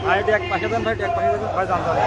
ভাই এক পাশে দেন ভাই, এক পাশে দেন ভাই, জানতে হবে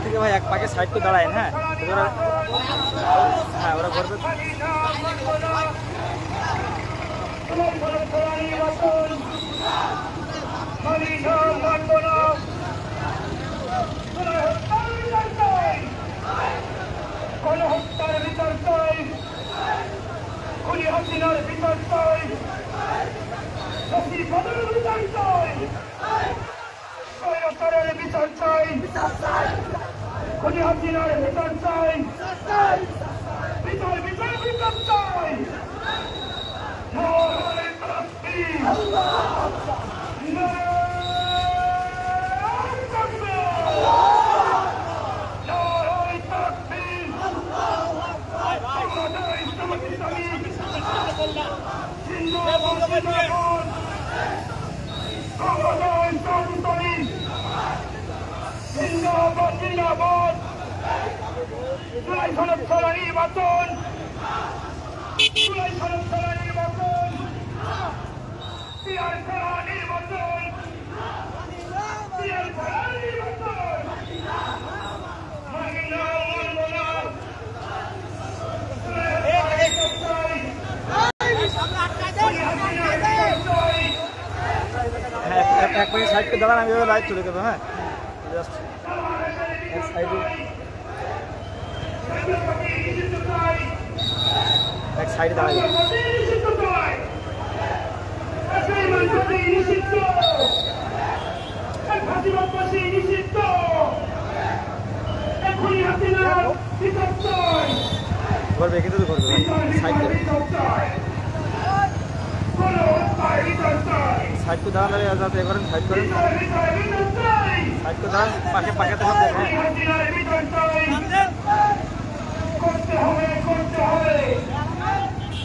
থেকে ভাই এক পাকে সাইড করে দাঁড়ায়। হ্যাঁ হ্যাঁ ওরা করবে এক মিনিট সাইড করে দাঁড়ান, আমি লাইভ চলে যাবো। হ্যাঁ জাস্ট এক সাইডে দাঁড়াই ঘরবে, কিন্তু ঘরবে সাইড করে সাইড করে দাঁড়ালে যাতে করেন, সাইড করেন, সাইড করে দাঁড়ান, পাশে পাখাতে সব দেখেন।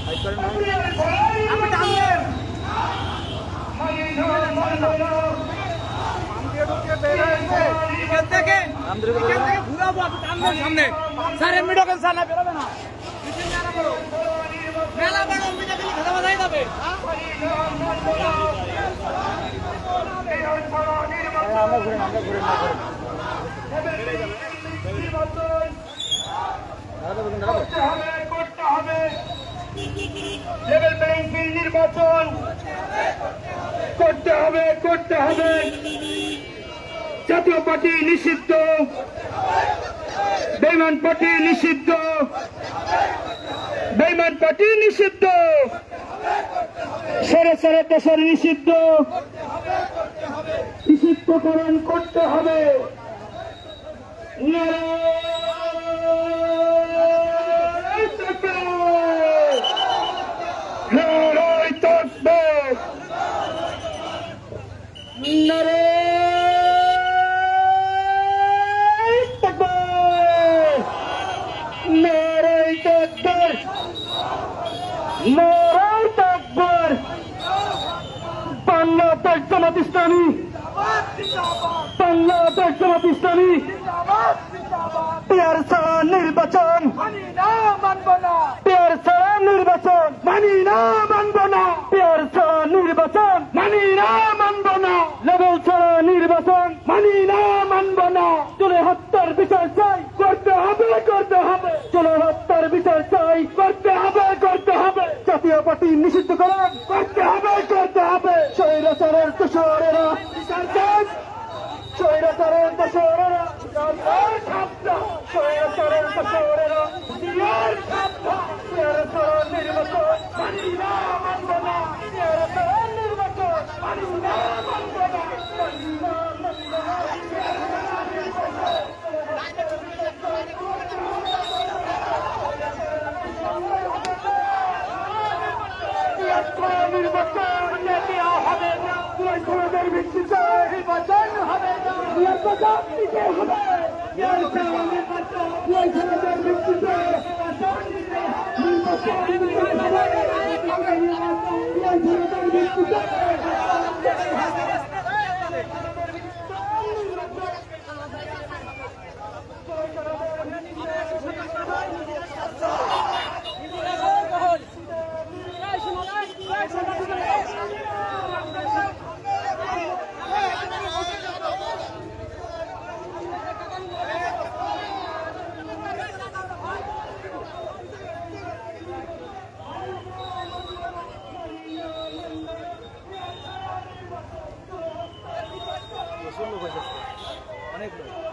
সাইড করেন ভাই। সামনে স্যার এমনি ঢোকেন স্যার না বেরোবে না মেলা বড় অম্বিকা খালি খেলা বাজাই যাবে আমরা ঘুরে করতে হবে লেভেল প্লেইং ফিল্ড নির্বাচন করতে হবে জাতীয় পার্টি নিষিদ্ধ বেঈমান পার্টি নিষিদ্ধ সেরে দেশের নিষিদ্ধকরণ করতে হবে নারায়ে তাকবীর বাংলাদেশ জামাত ইসলামী পেয়ার ছাড়া নির্বাচন মানি না মানব না পেয়ার ছাড়া নির্বাচন মানি না লেভেল ছাড়া নির্বাচন মানি না মানব না চলে হত্যার বিচার চাই করতে হবে চলে হত্যার বিচার চাই করতে হবে জাতীয় পার্টি নিষিদ্ধকরণ করতে হবে স্বৈরাচারের দোসরেরা বিচার চাই স্বৈরাচারের দোসরেরা নির্বাচন মানি না মানব না নির্বাচন মানি না মানব না নির্বাচন হবে না ভিত্তিতে নির্বাচন হবে না অনেক লোক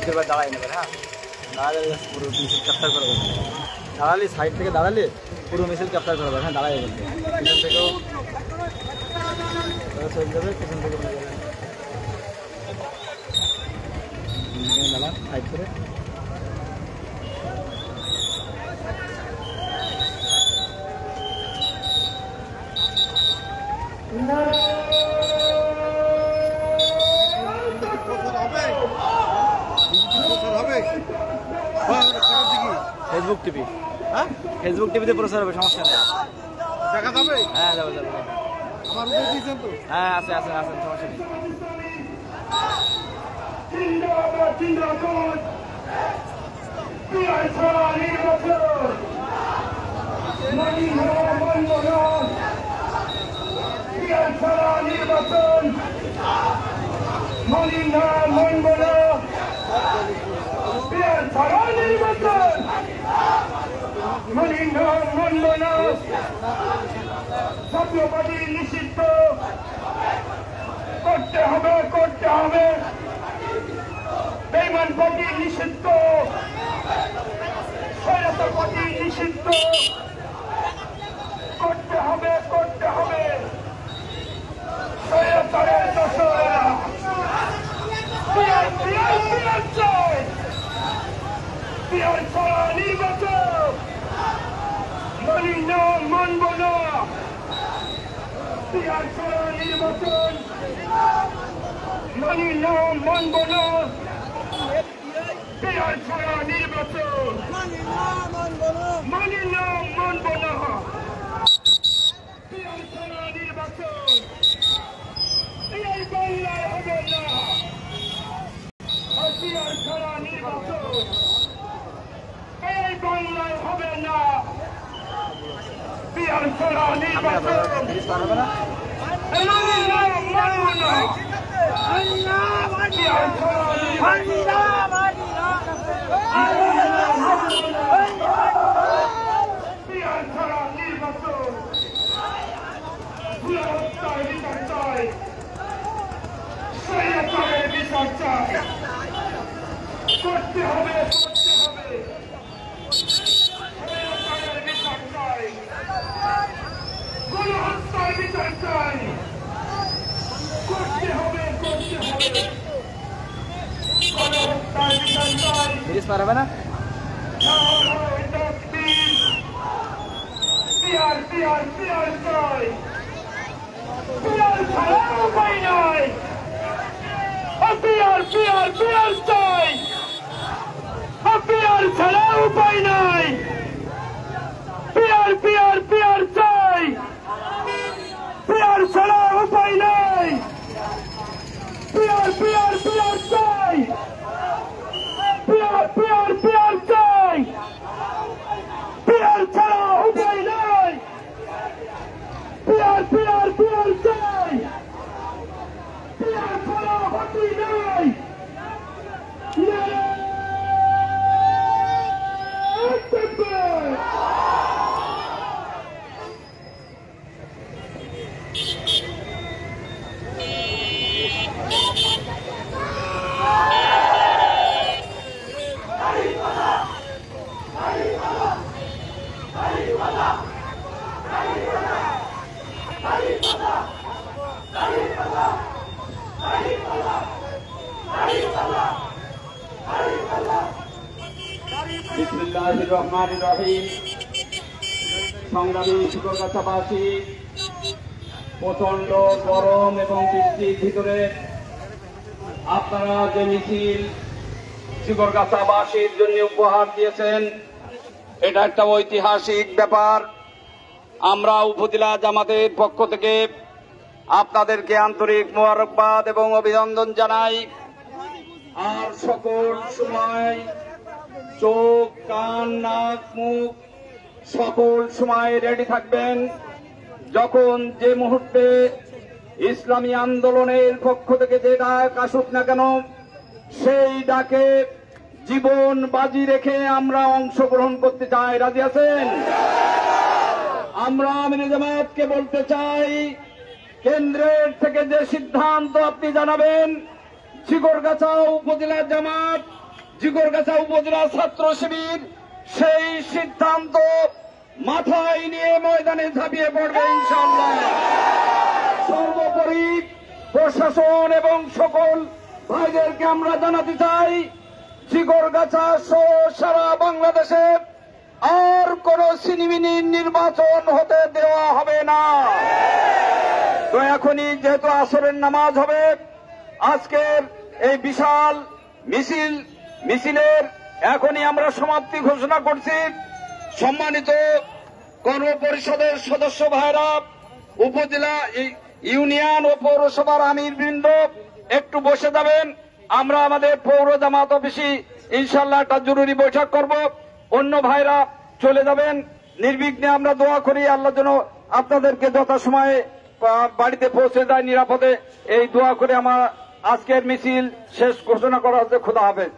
করে দাঁড়াই নেবেন, হ্যাঁ দাঁড়ালে পুরো মিছিল ক্যাপচার করে দেবেন। দাঁড়ালে সাইড থেকে দাঁড়ালে পুরো মিছিল ক্যাপচার করে দেবেন, হ্যাঁ দাঁড়াই যাবেন। পিছন থেকেও চলে যাবে, পিছন থেকে চলে যাবেন, দাঁড়ান সাইড করে। ফেসবুক টিভি, হ্যাঁ ফেসবুক টিভিতে প্রচার হবে, সমস্যা নেই। দেখা যাবে? হ্যাঁ যাবে যাবে, আমার উপরে দিয়েছেন তো? হ্যাঁ আছে আছে আছেন, সমস্যা নেই। জাতীয়বাদী নিষিদ্ধ করতে হবে, করতে হবে। বেঈমান পার্টি নিষিদ্ধ, স্বৈরাচার পার্টি নিষিদ্ধ করতে হবে, করতে হবে। স্বৈরাচারের দোষরা পিয়ার পিয়ার পিয়ার চাই, পিয়ার ছাড়া নির্বাচন মানি না, মানব না। পিয়ার ছাড়া নির্বাচন মানি না, মানব না। পিয়ার ছাড়া নির্বাচন মানি না, মানব না। পিয়ার ছাড়া নির্বাচন এই বাংলায় হবে না। পিয়ার ছাড়া নির্বাচন এই বাংলায় হবে না। পিয়ার ছাড়া নির্বাচন পারবে না, মানি না, মানব না। পিয়ার ছাড়া পিয়ার ছাড়া নির্বাচন হত্যার বিচার চাই, স্বৈরাচারের বিচার চাই, করতে হবে, করতে হবে। স্বৈরাচারের বিচার চাই, গণহত্যার বিচার চাই, করতে হবে, করতে হবে। গণহত্যার বিচার চাই। ব্রিজ পার হবে না। পিয়ার পিয়ার পিয়ার চাই, পিয়ার ছাড়া উপায় নাই। পিয়ার পিয়ার পিয়ার চাই, পিয়ার ছাড়া উপায় নাই। পিয়ার পিয়ার পিয়ার চাই, পিয়ার ছাড়া উপায় নাই। পিয়ার পিয়ার পিয়ার চাই, পিয়ার পিয়ার পিয়ার চাই, পিয়ার ছাড়া উপায় নাই। পিয়ার পিয়ার পিয়ার চাই, পিয়ার ছাড়া গতি নাই। বিসমিল্লাহির রহমানির রহিম। সংগ্রামী শিকরগাছাবাসী, প্রচন্ড গরম এবং বৃষ্টির ভিতরে আপনারা যে মিছিল শিকরগাছাবাসীর জন্য উপহার দিয়েছেন, এটা একটা ঐতিহাসিক ব্যাপার। আমরা উপজেলা জামাতের পক্ষ থেকে আপনাদেরকে আন্তরিক মোবারকবাদ এবং অভিনন্দন জানাই। আর সকল সময় চোখ, কান, নাক, মুখ সকল সময় রেডি থাকবেন। যখন যে মুহূর্তে ইসলামী আন্দোলনের পক্ষ থেকে যে ডাক আসুক না কেন, সেই ডাকে জীবন বাজি রেখে আমরা অংশগ্রহণ করতে চাই। রাজি আছেন? আমরা আমিরে জামাতকে বলতে চাই, কেন্দ্রের থেকে যে সিদ্ধান্ত আপনি জানাবেন, শিকরগাছা উপজেলা জামাত জিগরগাছা উপজেলা ছাত্র শিবির সেই সিদ্ধান্ত মাথায় নিয়ে ময়দানে ঝাঁপিয়ে পড়বে ইনশাআল্লাহ। সর্বোপরি প্রশাসন এবং সকল ভাইদেরকে আমরা জানাতে চাই, জিগরগাছা সহ সারা বাংলাদেশে আর কোন সিনিমিনি নির্বাচন হতে দেওয়া হবে না। তো এখনই যেহেতু আসরের নামাজ হবে, আজকের এই বিশাল মিছিলের এখনই আমরা সমাপ্তি ঘোষণা করছি। সম্মানিত কর্ম পরিষদের সদস্য ভাইরা, উপজেলা ইউনিয়ন ও পৌরসভার আমিরবৃন্দ একটু বসে যাবেন। আমরা আমাদের পৌর জামাত অফিসে ইনশাআল্লাহ একটা জরুরি বৈঠক করব। অন্য ভাইরা চলে যাবেন। নির্বিঘ্নে আমরা দোয়া করি আল্লাহ যেন আপনাদেরকে যথাসময়ে বাড়িতে পৌঁছে যায় নিরাপদে। এই দোয়া করে আমার আজকের মিছিল শেষ ঘোষণা করা হচ্ছে। খোদা হাফেজ।